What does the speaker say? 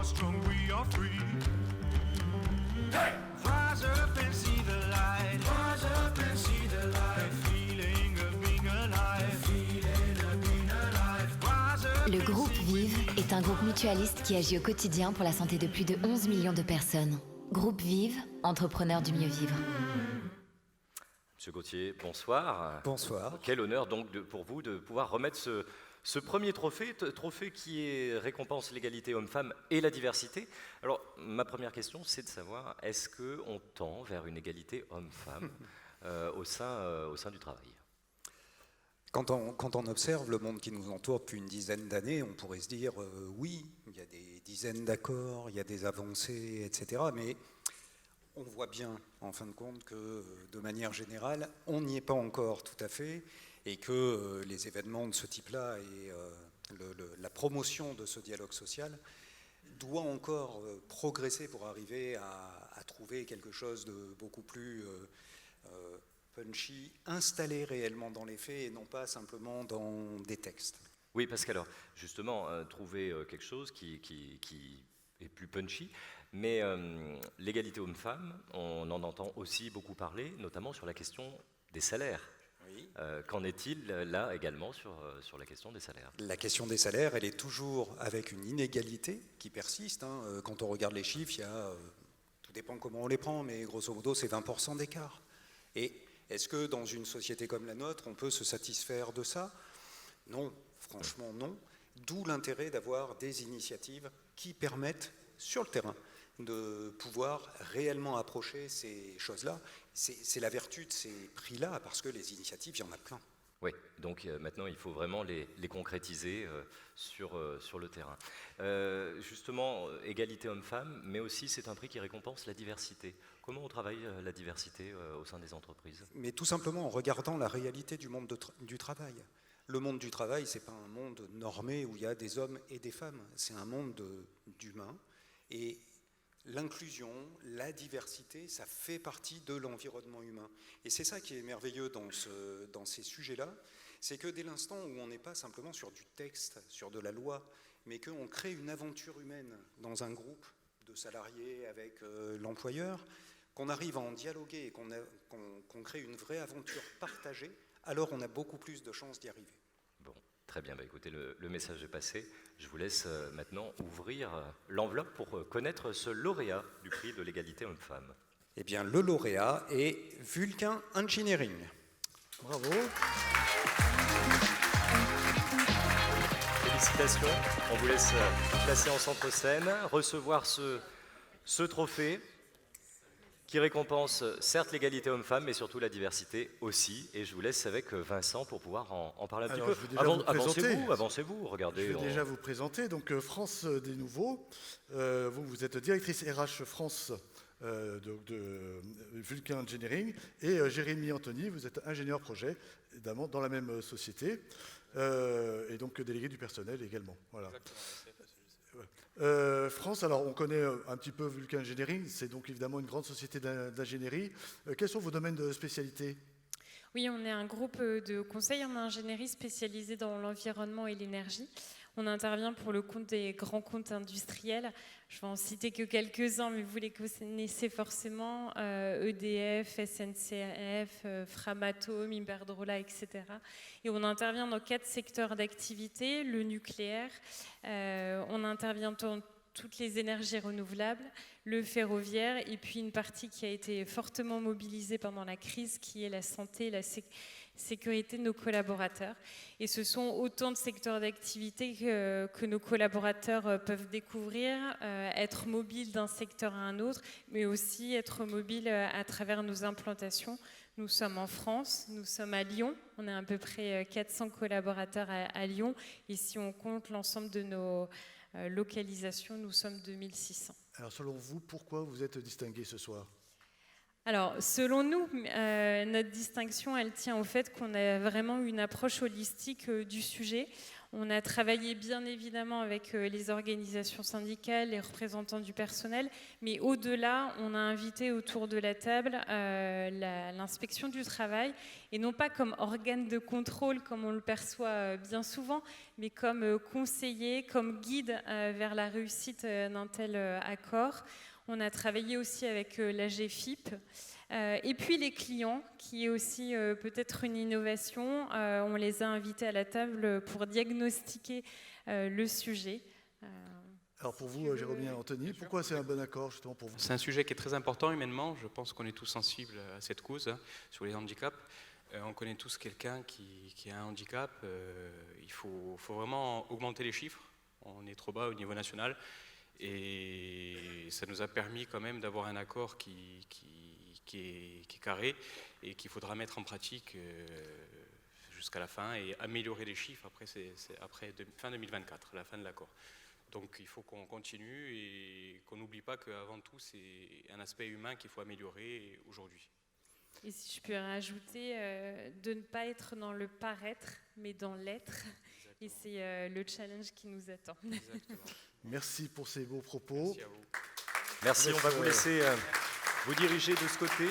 are strong, we are free. Hey! Rise up and see the light. Rise up and see the light. A feeling of being alive. Feeling of being alive. Rise up. Le groupe Vive est un groupe mutualiste qui agit au quotidien pour la santé de plus de 11 millions de personnes. Groupe Vive, entrepreneurs du mieux vivre. Monsieur Gauthier, bonsoir. Bonsoir. Quel honneur donc pour vous de pouvoir remettre ce premier trophée qui récompense l'égalité homme-femme et la diversité. Alors, ma première question, c'est de savoir, est-ce qu'on tend vers une égalité homme-femme au sein du travail ? Quand on observe le monde qui nous entoure depuis une dizaine d'années, on pourrait se dire oui, il y a des dizaines d'accords, il y a des avancées, etc. Mais on voit bien, en fin de compte, que de manière générale, on n'y est pas encore tout à fait et que les événements de ce type-là et la promotion de ce dialogue social doit encore progresser pour arriver à trouver quelque chose de beaucoup plus punchy, installé réellement dans les faits et non pas simplement dans des textes. Oui, parce qu'alors, justement, trouver quelque chose qui est plus punchy, mais l'égalité homme-femme, on en entend aussi beaucoup parler, notamment sur la question des salaires. Oui. Qu'en est-il là également sur la question des salaires ? La question des salaires, elle est toujours avec une inégalité qui persiste. Hein. Quand on regarde les chiffres, il y a, tout dépend comment on les prend, mais grosso modo, c'est 20% d'écart. Et est-ce que dans une société comme la nôtre, on peut se satisfaire de ça ? Non, franchement non. D'où l'intérêt d'avoir des initiatives qui permettent, sur le terrain, de pouvoir réellement approcher ces choses-là. C'est la vertu de ces prix-là, parce que les initiatives, il y en a plein. Oui, donc maintenant il faut vraiment les concrétiser sur le terrain. Justement, égalité homme-femme, mais aussi c'est un prix qui récompense la diversité. Comment on travaille la diversité au sein des entreprises ? Mais tout simplement en regardant la réalité du monde du travail. Le monde du travail, ce n'est pas un monde normé où il y a des hommes et des femmes, c'est un monde d'humains. Et l'inclusion, la diversité, ça fait partie de l'environnement humain. Et c'est ça qui est merveilleux dans ces sujets-là, c'est que dès l'instant où on n'est pas simplement sur du texte, sur de la loi, mais qu'on crée une aventure humaine dans un groupe de salariés avec l'employeur, qu'on arrive à en dialoguer et qu'on crée une vraie aventure partagée, alors on a beaucoup plus de chances d'y arriver. Bon, très bien, écoutez, le message est passé. Je vous laisse maintenant ouvrir l'enveloppe pour connaître ce lauréat du prix de l'égalité homme-femme. Eh bien, le lauréat est Vulcain Engineering. Bravo. Félicitations. On vous laisse placer en centre-scène, recevoir ce trophée qui récompense certes l'égalité homme-femme, mais surtout la diversité aussi. Et je vous laisse avec Vincent pour pouvoir en parler un petit peu. Avancez-vous, regardez. Je vais déjà vous présenter. Donc, France des Nouveaux, vous êtes directrice RH France de Vulcain Engineering, et Jérémy Anthony, vous êtes ingénieur projet, évidemment, dans la même société, et donc délégué du personnel également. Voilà. France, alors on connaît un petit peu Vulcain Engineering, c'est donc évidemment une grande société d'ingénierie. Quels sont vos domaines de spécialité ? Oui, on est un groupe de conseil en ingénierie spécialisé dans l'environnement et l'énergie. On intervient pour le compte des grands comptes industriels. Je vais en citer que quelques-uns, mais vous les connaissez forcément. EDF, SNCF, Framatome, Iberdrola, etc. Et on intervient dans 4 secteurs d'activité. Le nucléaire, on intervient dans toutes les énergies renouvelables, le ferroviaire, et puis une partie qui a été fortement mobilisée pendant la crise, qui est la santé et la sécurité de nos collaborateurs. Et ce sont autant de secteurs d'activité que nos collaborateurs peuvent découvrir, être mobiles d'un secteur à un autre, mais aussi être mobiles à travers nos implantations. Nous sommes en France, nous sommes à Lyon, on a à peu près 400 collaborateurs à Lyon, et si on compte l'ensemble de nos localisations, nous sommes 2600. Alors selon vous, pourquoi vous êtes distingué ce soir ? Alors, selon nous, notre distinction, elle tient au fait qu'on a vraiment une approche holistique du sujet. On a travaillé bien évidemment avec les organisations syndicales, les représentants du personnel, mais au-delà, on a invité autour de la table l'inspection du travail, et non pas comme organe de contrôle, comme on le perçoit bien souvent, mais comme conseiller, comme guide vers la réussite d'un tel accord. On a travaillé aussi avec la GFIP. Et puis les clients, qui est aussi peut-être une innovation, on les a invités à la table pour diagnostiquer le sujet. Alors pour vous, Jérôme et Anthony, pourquoi c'est un bon accord justement pour vous? C'est un sujet qui est très important humainement. Je pense qu'on est tous sensibles à cette cause sur les handicaps. On connaît tous quelqu'un qui a un handicap. Il faut vraiment augmenter les chiffres. On est trop bas au niveau national. Et ça nous a permis quand même d'avoir un accord qui est carré et qu'il faudra mettre en pratique jusqu'à la fin et améliorer les chiffres après fin 2024, la fin de l'accord. Donc il faut qu'on continue et qu'on n'oublie pas qu'avant tout c'est un aspect humain qu'il faut améliorer aujourd'hui. Et si je peux rajouter, de ne pas être dans le paraître, mais dans l'être. Et c'est le challenge qui nous attend. Exactement. Merci pour ces beaux propos. Merci à vous. Merci, on va vous laisser vous diriger de ce côté.